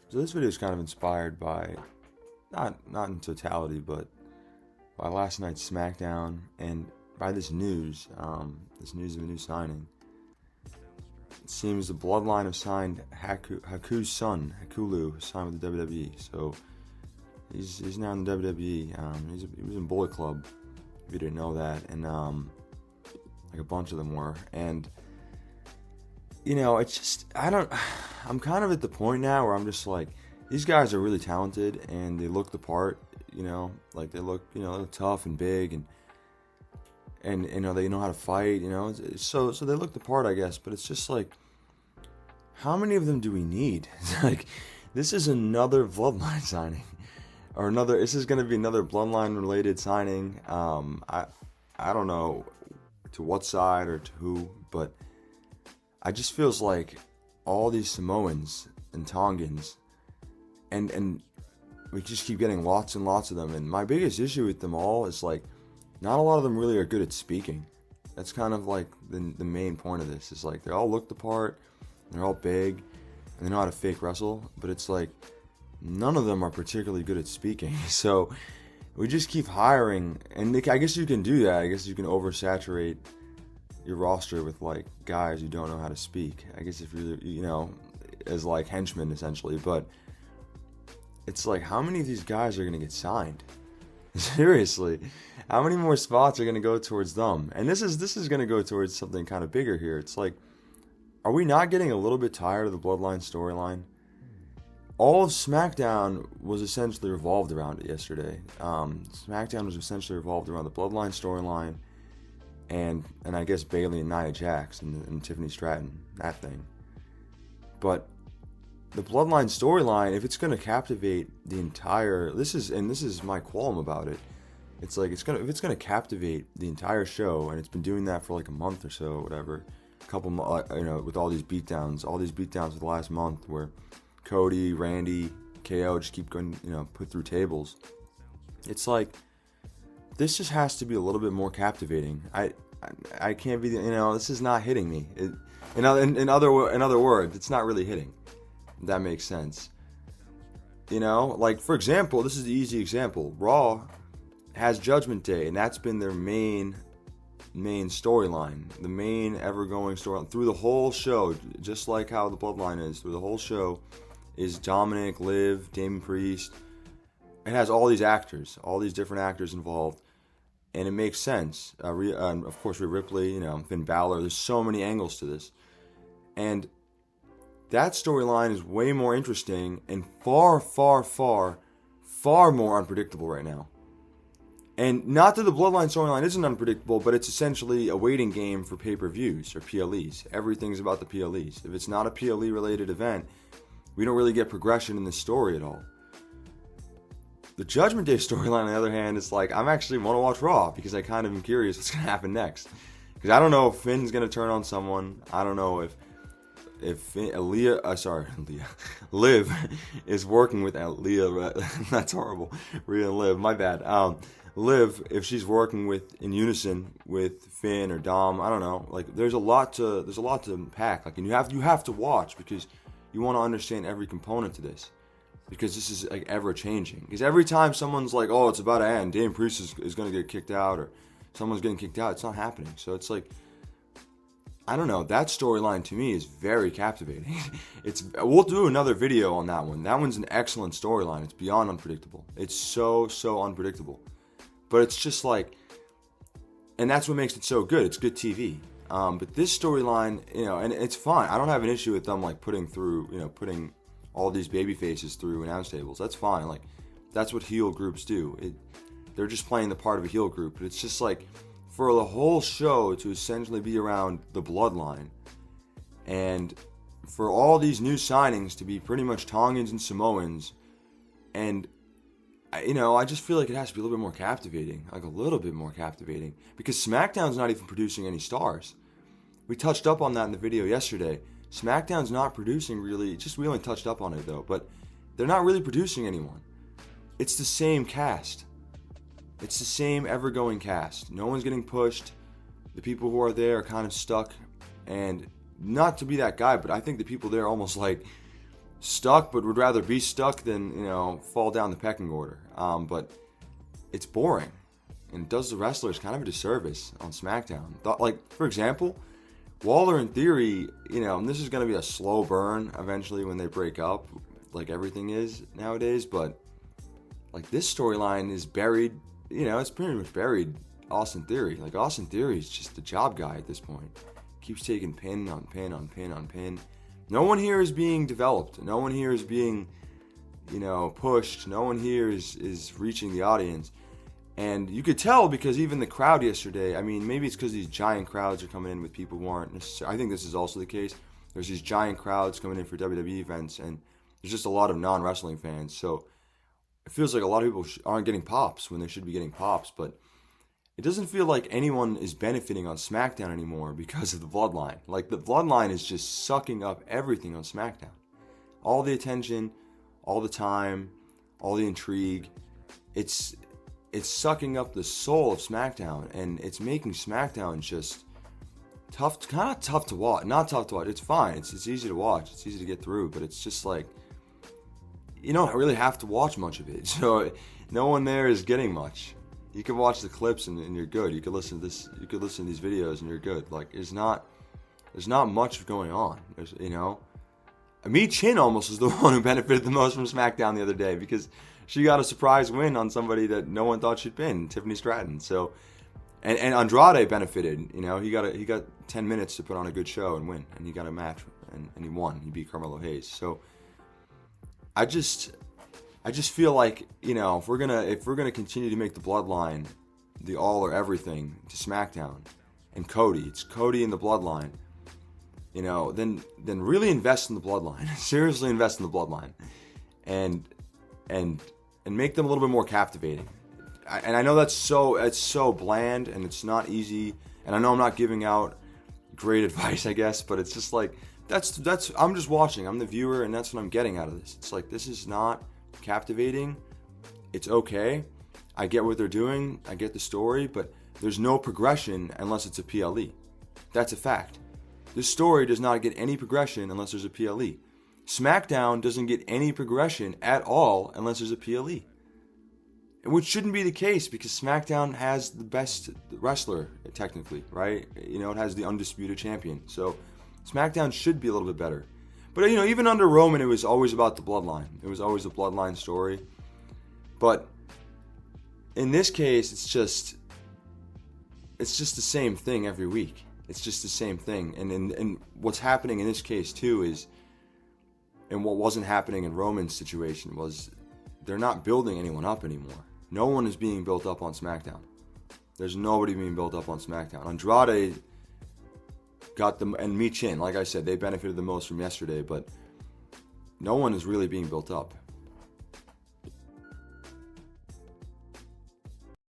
So this video is kind of inspired by, not in totality, but by last night's SmackDown and by this news of a new signing. It seems the Bloodline have signed Haku's son, Hakulu, signed with the WWE. So he's now in the WWE. He was in Bullet Club, if you didn't know that, and like a bunch of them were. And it's just I'm kind of at the point now where I'm just like, these guys are really talented and they look the part. Like they look tough and big and they know how to fight. So they look the part, I guess. But it's just like, how many of them do we need? It's like, this is another Bloodline signing, or this is going to be another Bloodline related signing. I don't know to what side or to who, but I just feels like all these Samoans and Tongans, and we just keep getting lots and lots of them. And my biggest issue with them all is like, not a lot of them really are good at speaking. That's kind of like the main point of this. Is like, they all look the part, they're all big, and they know how to fake wrestle. But it's like, none of them are particularly good at speaking. So we just keep hiring, and I guess you can do that. I guess you can oversaturate your roster with like guys who don't know how to speak. I guess if you're as like henchmen essentially. But it's like, how many of these guys are going to get signed? Seriously, how many more spots are going to go towards them? And this is going to go towards something kind of bigger here. It's like, are we not getting a little bit tired of the Bloodline storyline? All of SmackDown was essentially revolved around it yesterday. SmackDown was essentially revolved around the Bloodline storyline, and I guess Bayley and Nia Jax and Tiffany Stratton, that thing. But the Bloodline storyline, if it's going to captivate the entire, this is my qualm about it. It's like, if it's going to captivate the entire show, and it's been doing that for like a month or so, whatever, with all these beatdowns for the last month, where Cody, Randy, KO just keep going, put through tables. It's like, this just has to be a little bit more captivating. I can't be, this is not hitting me. In other words, it's not really hitting. If that makes sense. Like, for example, this is the easy example. Raw has Judgment Day, and that's been their main storyline, the main ever-going storyline through the whole show, just like how the Bloodline is through the whole show. Is Dominic, Liv, Damian Priest. It has all these actors, all these different actors involved, and it makes sense. Of course, Rhea Ripley, Finn Balor. There's so many angles to this, and that storyline is way more interesting and far, far, far, far more unpredictable right now. And not that the Bloodline storyline isn't unpredictable, but it's essentially a waiting game for pay-per-views or PLEs. Everything's about the PLEs. If it's not a PLE-related event, we don't really get progression in this story at all. The Judgment Day storyline, on the other hand, is like, I'm actually want to watch Raw because I kind of am curious what's going to happen next. Because I don't know if Finn's going to turn on someone. I don't know if Liv is working with Leah. That's horrible. Rhea and Liv, my bad. Liv, if she's working in unison with Finn or Dom, I don't know. Like, there's a lot to unpack. Like, and you have to watch because you want to understand every component to this, because this is like ever changing. Because every time someone's like, oh, it's about to end, Damian Priest is going to get kicked out, or someone's getting kicked out, it's not happening. So it's like, I don't know. That storyline to me is very captivating. We'll do another video on that one. That one's an excellent storyline. It's beyond unpredictable. It's so unpredictable. But it's just like, and that's what makes it so good. It's good TV. But this storyline, and it's fine. I don't have an issue with them like putting all these baby faces through announce tables. That's fine. Like, that's what heel groups do. They're just playing the part of a heel group. But it's just like, for the whole show to essentially be around the Bloodline, and for all these new signings to be pretty much Tongans and Samoans, and I just feel like it has to be a little bit more captivating, like a little bit more captivating, because SmackDown's not even producing any stars. We touched up on that in the video yesterday. SmackDown's not producing really, we only touched up on it though, but they're not really producing anyone. It's the same cast. It's the same ever-going cast. No one's getting pushed. The people who are there are kind of stuck. And not to be that guy, but I think the people there almost like stuck, but would rather be stuck than, fall down the pecking order. But it's boring, and it does the wrestlers kind of a disservice on SmackDown. Like, for example, Waller, in theory, and this is going to be a slow burn eventually when they break up, like everything is nowadays, but like this storyline is buried, it's pretty much buried Austin Theory. Like, Austin Theory is just the job guy at this point. Keeps taking pin on pin on pin on pin. No one here is being developed. No one here is being, pushed. No one here is reaching the audience. And you could tell because even the crowd yesterday, I mean, maybe it's because these giant crowds are coming in with people who aren't necessarily, I think this is also the case. There's these giant crowds coming in for WWE events, and there's just a lot of non-wrestling fans. So it feels like a lot of people aren't getting pops when they should be getting pops. But it doesn't feel like anyone is benefiting on SmackDown anymore because of the Bloodline. Like, the Bloodline is just sucking up everything on SmackDown. All the attention, all the time, all the intrigue. It's sucking up the soul of SmackDown, and it's making SmackDown just kind of tough to watch. Not tough to watch. It's fine. It's easy to watch. It's easy to get through, but it's just like, you don't really have to watch much of it. So no one there is getting much. You can watch the clips and you're good. You could listen to this. You could listen to these videos and you're good. Like, there's not much going on. There's, Mi Chin almost is the one who benefited the most from SmackDown the other day because she got a surprise win on somebody that no one thought she'd win, Tiffany Stratton. So, and Andrade benefited. He got 10 minutes to put on a good show and win, and he got a match and he won. He beat Carmelo Hayes. So, I just feel like, if we're gonna continue to make the Bloodline the all or everything to SmackDown, and it's Cody and the Bloodline, then really invest in the Bloodline. Seriously invest in the Bloodline, and make them a little bit more captivating. And I know it's so bland and it's not easy. And I know I'm not giving out great advice, I guess, but it's just like that's I'm just watching. I'm the viewer, and that's what I'm getting out of this. It's like, this is not captivating. It's okay. I get what they're doing. I get the story, but there's no progression unless it's a PLE. That's a fact. This story does not get any progression unless there's a PLE. SmackDown doesn't get any progression at all unless there's a PLE. Which shouldn't be the case because SmackDown has the best wrestler, technically, right? It has the undisputed champion. So SmackDown should be a little bit better. But, even under Roman, it was always about the Bloodline. It was always a Bloodline story. But in this case, it's just the same thing every week. It's just the same thing. And what's happening in this case, too, is, and what wasn't happening in Roman's situation, was they're not building anyone up anymore. No one is being built up on SmackDown. There's nobody being built up on SmackDown. Andrade got them, and Mi Chin, like I said, they benefited the most from yesterday, but no one is really being built up.